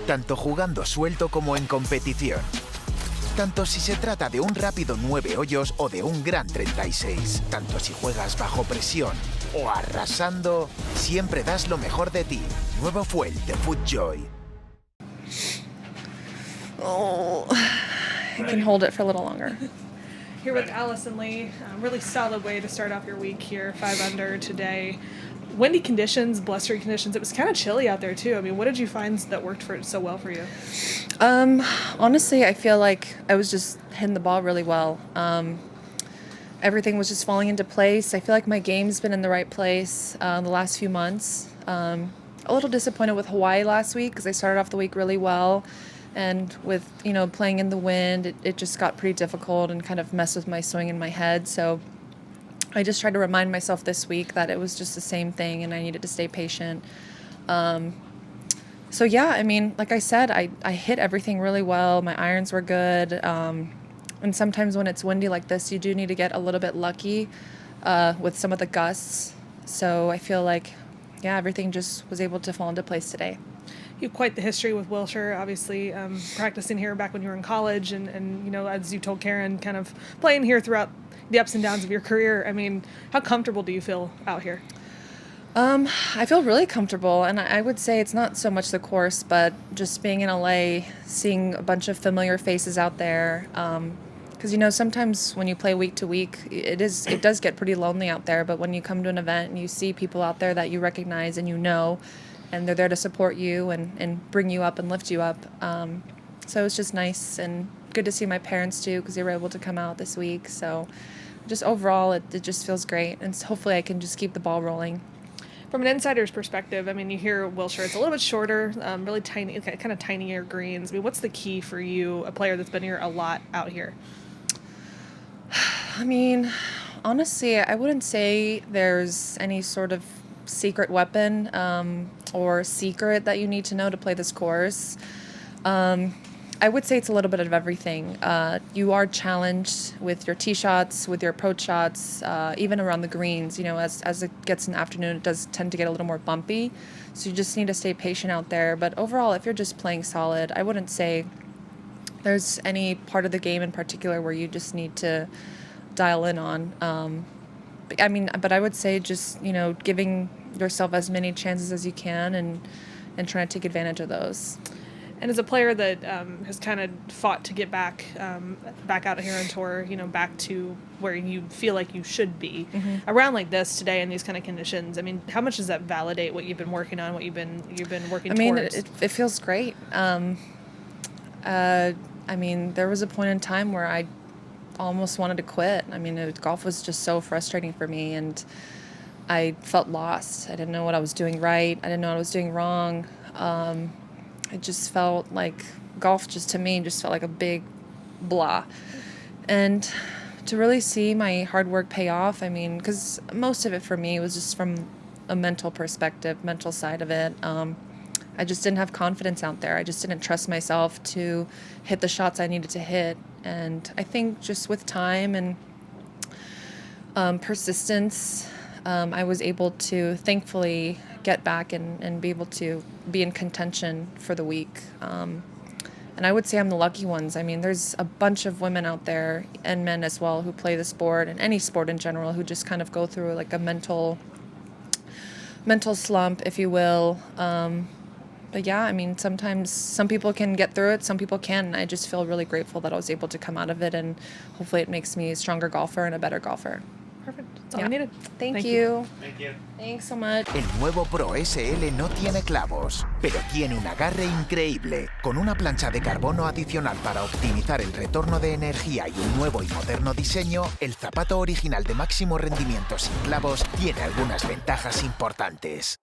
tanto jugando suelto como en competición. Tanto si se trata de un rápido 9 hoyos o de un gran 36. Tanto si juegas bajo presión o arrasando, siempre das lo mejor de ti. Nuevo Fuel de FootJoy. Oh, I can hold it for a little longer. Here with Alison Lee, really solid way to start off your week here, 5 under today. Windy conditions, blustery conditions. It was kind of chilly out there too. I mean, what did you find that worked so well for you? Honestly, I feel like I was just hitting the ball really well. Everything was just falling into place. I feel like my game's been in the right place the last few months. A little disappointed with Hawaii last week because I started off the week really well. And with, playing in the wind, it just got pretty difficult and kind of messed with my swing in my head. So I just tried to remind myself this week that it was just the same thing and I needed to stay patient. So yeah, I mean, like I said, I hit everything really well. My irons were good. And sometimes when it's windy like this, you do need to get a little bit lucky with some of the gusts. So I feel like, yeah, everything just was able to fall into place today. You have quite the history with Wilshire, obviously, practicing here back when you were in college and as you told Karen, kind of playing here throughout the ups and downs of your career. I mean, how comfortable do you feel out here? I feel really comfortable, and I would say it's not so much the course, but just being in LA, seeing a bunch of familiar faces out there. Because, sometimes when you play week to week, it does get pretty lonely out there, but when you come to an event and you see people out there that you recognize and and they're there to support you and bring you up and lift you up. So it's just nice and good to see my parents too, because they were able to come out this week. So just overall, it just feels great. And hopefully I can just keep the ball rolling. From an insider's perspective, I mean, you hear Wilshire, it's a little bit shorter, really tiny, kind of tinier greens. I mean, what's the key for you, a player that's been here a lot out here? I mean, honestly, I wouldn't say there's any sort of secret weapon or secret that you need to know to play this course. I would say it's a little bit of everything. You are challenged with your tee shots, with your approach shots, even around the greens. As it gets in the afternoon, it does tend to get a little more bumpy. So you just need to stay patient out there. But overall, if you're just playing solid, I wouldn't say there's any part of the game in particular where you just need to dial in on. But I would say just, giving yourself as many chances as you can and trying to take advantage of those. And as a player that has kind of fought to get back out here on tour, back to where you feel like you should be, around like this today in these kind of conditions, I mean, how much does that validate what you've been working on, what you've been working towards? I mean, it feels great. There was a point in time where I almost wanted to quit. I mean, golf was just so frustrating for me, and I felt lost. I didn't know what I was doing right. I didn't know what I was doing wrong. It just felt like golf to me felt like a big blah. And to really see my hard work pay off, I mean, because most of it for me was just from a mental perspective, mental side of it. I just didn't have confidence out there. I just didn't trust myself to hit the shots I needed to hit. And I think just with time and persistence, I was able to thankfully get back and be able to be in contention for the week. And I would say I'm the lucky ones. I mean, there's a bunch of women out there, and men as well, who play the sport and any sport in general, who just kind of go through like a mental slump, if you will. But yeah, I mean, sometimes some people can get through it, some people can't. I just feel really grateful that I was able to come out of it, and hopefully it makes me a stronger golfer and a better golfer. Perfect. That's all I needed. Thank you. Thank you. Thanks so much. El nuevo Pro SL no tiene clavos, pero tiene un agarre increíble. Con una plancha de carbono adicional para optimizar el retorno de energía y un nuevo y moderno diseño, el zapato original de máximo rendimiento sin clavos tiene algunas ventajas importantes.